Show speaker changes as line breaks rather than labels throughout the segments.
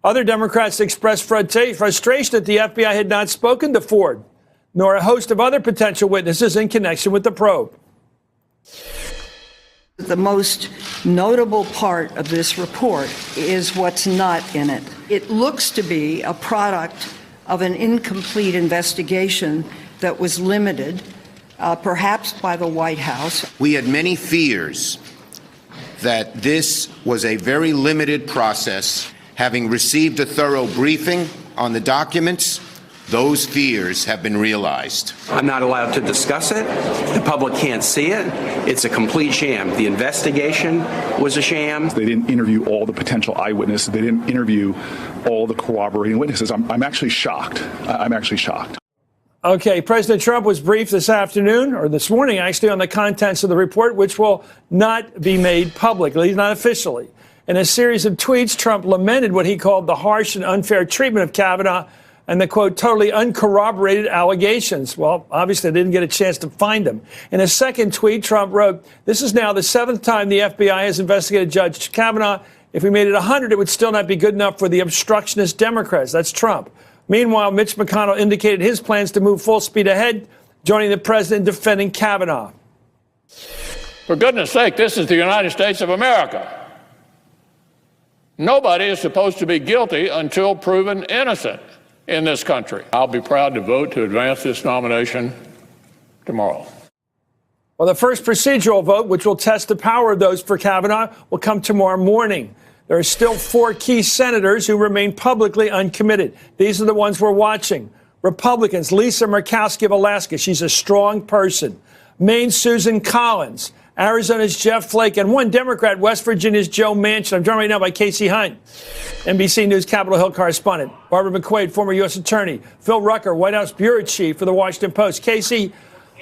Other Democrats expressed frustration that the FBI had not spoken to Ford, nor a host of other potential witnesses in connection with the probe.
The most notable part of this report is what's not in it. It looks to be a product of an incomplete investigation that was limited, perhaps by the White House.
We had many fears that this was a very limited process. Having received a thorough briefing on the documents, those fears have been realized.
I'm not allowed to discuss it. The public can't see it. It's a complete sham. The investigation was a sham.
They didn't interview all the potential eyewitnesses. They didn't interview all the corroborating witnesses. I'm actually shocked. I'm actually shocked.
Okay, President Trump was briefed this afternoon, or this morning actually, on the contents of the report, which will not be made public, at least not officially. In a series of tweets, Trump lamented what he called the harsh and unfair treatment of Kavanaugh and the, quote, totally uncorroborated allegations. Well, obviously, they didn't get a chance to find them. In a second tweet, Trump wrote, "This is now the 7th time the FBI has investigated Judge Kavanaugh. If we made it 100, it would still not be good enough for the obstructionist Democrats." That's Trump. Meanwhile, Mitch McConnell indicated his plans to move full speed ahead, joining the president in defending Kavanaugh.
For goodness sake, this is the United States of America. Nobody is supposed to be guilty until proven innocent in this country. I'll be proud to vote to advance this nomination tomorrow.
Well, the first procedural vote, which will test the power of those for Kavanaugh, will come tomorrow morning. There are still 4 key senators who remain publicly uncommitted. These are the ones we're watching. Republicans, Lisa Murkowski of Alaska. She's a strong person. Maine's Susan Collins. Arizona's Jeff Flake, and one Democrat, West Virginia's Joe Manchin. I'm joined right now by Casey Hunt, NBC News Capitol Hill correspondent. Barbara McQuaid, former U.S. Attorney. Phil Rucker, White House bureau chief for the Washington Post. Casey,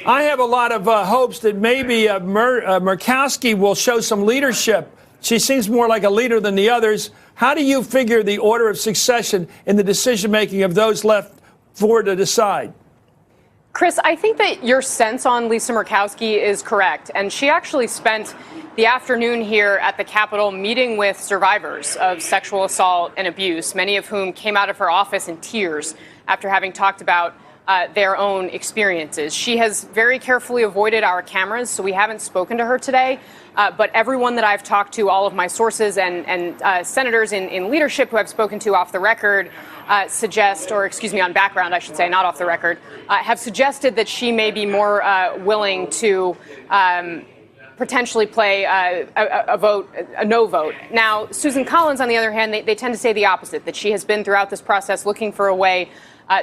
I have a lot of hopes that maybe Murkowski will show some leadership. She seems more like a leader than the others. How do you figure the order of succession in the decision-making of those left for to decide?
Chris, I think that your sense on Lisa Murkowski is correct. And she actually spent the afternoon here at the Capitol meeting with survivors of sexual assault and abuse, many of whom came out of her office in tears after having talked about their own experiences. She has very carefully avoided our cameras, so we haven't spoken to her today. But everyone that I've talked to, all of my sources and senators in leadership who I've spoken to off the record, on background, I should say, not off the record, have suggested that she may be more willing to potentially play a no vote. Now, Susan Collins, on the other hand, they tend to say the opposite, that she has been throughout this process looking for a way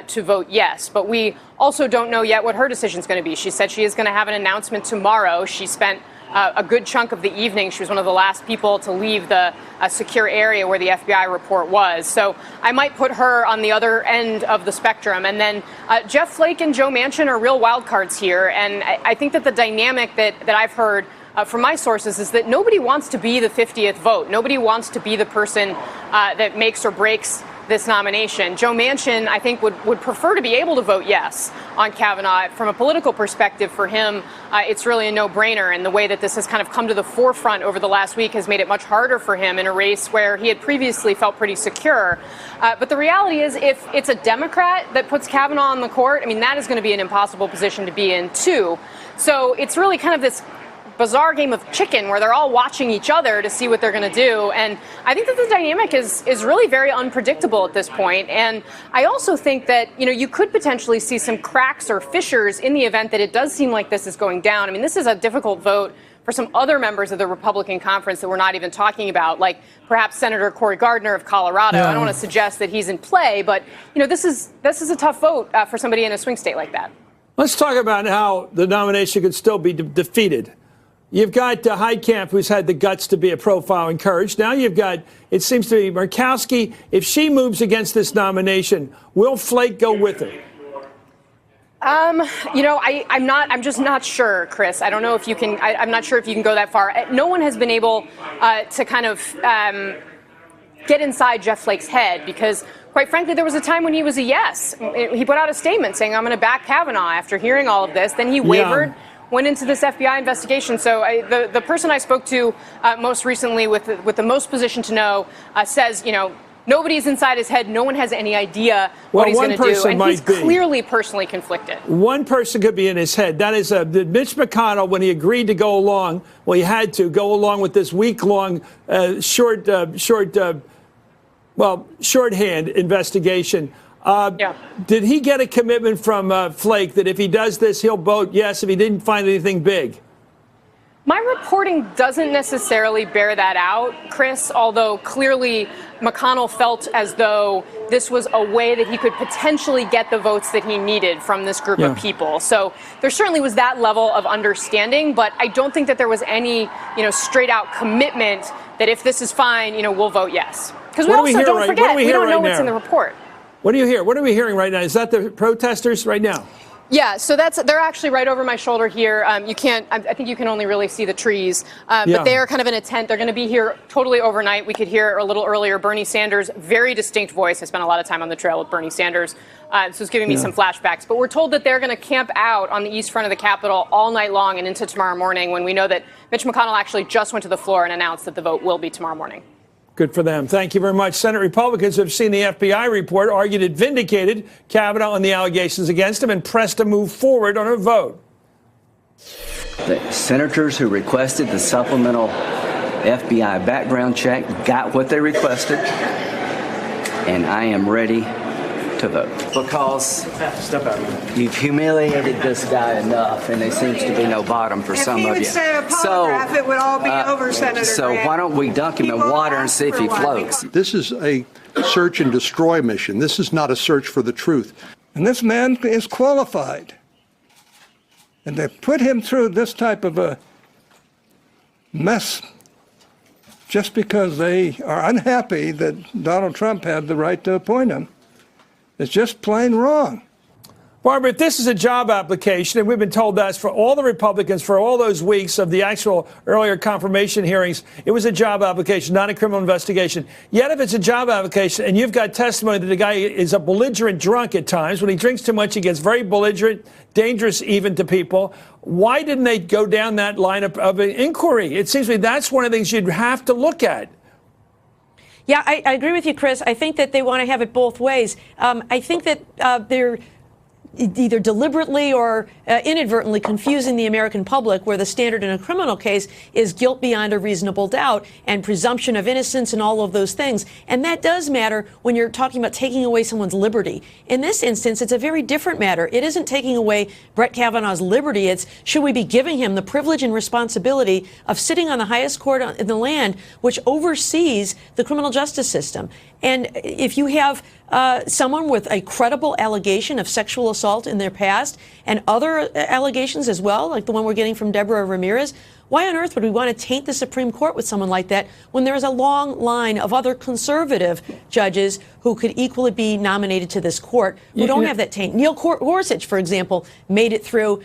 to vote yes. But we also don't know yet what her decision is going to be. She said she is going to have an announcement tomorrow. She spent a good chunk of the evening. She was one of the last people to leave the secure area where the FBI report was. So I might put her on the other end of the spectrum. And then Jeff Flake and Joe Manchin are real wild cards here. And I think that the dynamic that I've heard from my sources is that nobody wants to be the 50th vote. Nobody wants to be the person that makes or breaks this nomination. Joe Manchin, I think, would prefer to be able to vote yes on Kavanaugh. From a political perspective, for him, it's really a no-brainer. And the way that this has kind of come to the forefront over the last week has made it much harder for him in a race where he had previously felt pretty secure. But the reality is, if it's a Democrat that puts Kavanaugh on the court, I mean, that is going to be an impossible position to be in, too. So it's really kind of this bizarre game of chicken where they're all watching each other to see what they're going to do. And I think that the dynamic is really very unpredictable at this point. And I also think that, you could potentially see some cracks or fissures in the event that it does seem like this is going down. I mean, this is a difficult vote for some other members of the Republican conference that we're not even talking about, like perhaps Senator Cory Gardner of Colorado. I don't want to suggest that he's in play, but, this is a tough vote for somebody in a swing state like that.
Let's talk about how the nomination could still be defeated. You've got Heitkamp, who's had the guts to be a profile and courage. Now you've got, it seems to be, Murkowski. If she moves against this nomination, will Flake go with her?
I'm just not sure, Chris. I don't know if you can, I'm not sure if you can go that far. No one has been able to kind of get inside Jeff Flake's head because, quite frankly, there was a time when he was a yes. He put out a statement saying, I'm going to back Kavanaugh after hearing all of this. Then he wavered. Yeah. Went into this FBI investigation. So the person I spoke to most recently with the most position to know says, Nobody's inside his head. No one has any idea
Well,
what he's
one
going to do.
person
And
might
he's
be.
clearly personally conflicted.
One person could be in his head. That is Mitch McConnell, when he agreed to go along, well, he had to go along with this week-long shorthand investigation. Did he get a commitment from Flake that if he does this, he'll vote yes if he didn't find anything big?
My reporting doesn't necessarily bear that out, Chris, although clearly McConnell felt as though this was a way that he could potentially get the votes that he needed from this group of people. So there certainly was that level of understanding, but I don't think that there was any, straight out commitment that if this is fine, we'll vote yes. Because we also don't forget, we don't know what's in the report.
What do you hear? What are we hearing right now? Is that the protesters right now?
Yeah, so they're actually right over my shoulder here. I think you can only really see the trees, but they are kind of in a tent. They're going to be here totally overnight. We could hear a little earlier Bernie Sanders, very distinct voice. I spent a lot of time on the trail with Bernie Sanders, so it's giving me some flashbacks. But we're told that they're going to camp out on the east front of the Capitol all night long and into tomorrow morning, when we know that Mitch McConnell actually just went to the floor and announced that the vote will be tomorrow morning.
Good for them. Thank you very much. Senate Republicans have seen the FBI report, argued it vindicated Kavanaugh on the allegations against him, and pressed to move forward on a vote.
The senators who requested the supplemental FBI background check got what they requested, and I am ready to vote. Because you've humiliated this guy enough, and there seems to be no bottom for some of you.
If he would say a polygraph, it would all be over, Senator
So
Grant.
why don't we dunk him in water and see if he floats?
This is a search and destroy mission. This is not a search for the truth.
And this man is qualified. And they put him through this type of a mess just because they are unhappy that Donald Trump had the right to appoint him. It's just plain wrong.
Barbara, if this is a job application, and we've been told that for all the Republicans for all those weeks of the actual earlier confirmation hearings, it was a job application, not a criminal investigation. Yet if it's a job application and you've got testimony that the guy is a belligerent drunk at times, when he drinks too much, he gets very belligerent, dangerous even to people, why didn't they go down that line of an inquiry? It seems to me that's one of the things you'd have to look at.
Yeah, I agree with you, Chris. I think that they want to have it both ways. I think that they're either deliberately or inadvertently confusing the American public, where the standard in a criminal case is guilt beyond a reasonable doubt and presumption of innocence and all of those things. And that does matter when you're talking about taking away someone's liberty. In this instance, it's a very different matter. It isn't taking away Brett Kavanaugh's liberty. It's should we be giving him the privilege and responsibility of sitting on the highest court in the land, which oversees the criminal justice system. And if you have someone with a credible allegation of sexual assault in their past and other allegations as well, like the one we're getting from Deborah Ramirez, why on earth would we want to taint the Supreme Court with someone like that when there is a long line of other conservative judges who could equally be nominated to this court who don't have that taint? Neil Gorsuch, for example, made it through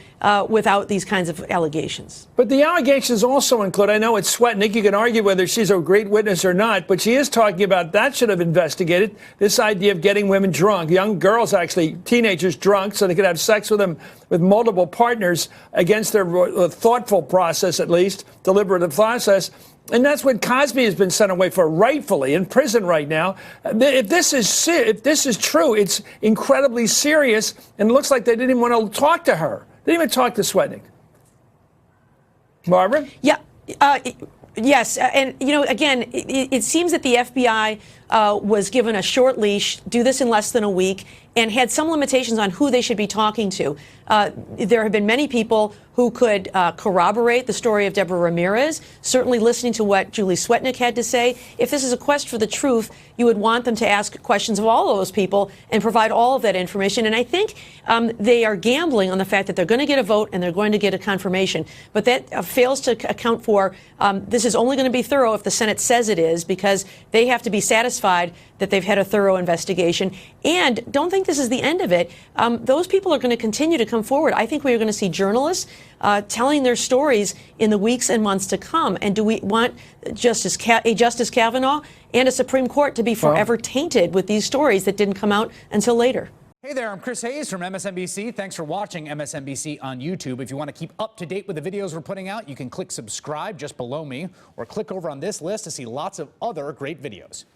without these kinds of allegations.
But the allegations also include, I know it's Swetnick, you can argue whether she's a great witness or not, but she is talking about that should have investigated this idea of getting women drunk, young girls actually, teenagers drunk, so they could have sex with them with multiple partners against their thoughtful process, at least, deliberative process. And that's what Cosby has been sent away for, rightfully, in prison right now. If this is true, it's incredibly serious, and it looks like they didn't even want to talk to her. They didn't even talk to Swetnick. Barbara?
Yeah. Yes. And, again, it seems that the FBI was given a short leash, do this in less than a week, and had some limitations on who they should be talking to. There have been many people who could corroborate the story of Deborah Ramirez, certainly listening to what Julie Swetnick had to say. If this is a quest for the truth, you would want them to ask questions of all of those people and provide all of that information. And I think they are gambling on the fact that they're going to get a vote and they're going to get a confirmation. But that fails to account for this is only going to be thorough if the Senate says it is, because they have to be satisfied that they've had a thorough investigation. And don't think this is the end of it. Those people are going to continue to come forward. I think we are going to see journalists telling their stories in the weeks and months to come. And do we want Justice Kavanaugh and a Supreme Court to be forever tainted with these stories that didn't come out until later?
Hey there, I'm Chris Hayes from MSNBC. Thanks for watching MSNBC on YouTube. If you want to keep up to date with the videos we're putting out, you can click subscribe just below me or click over on this list to see lots of other great videos.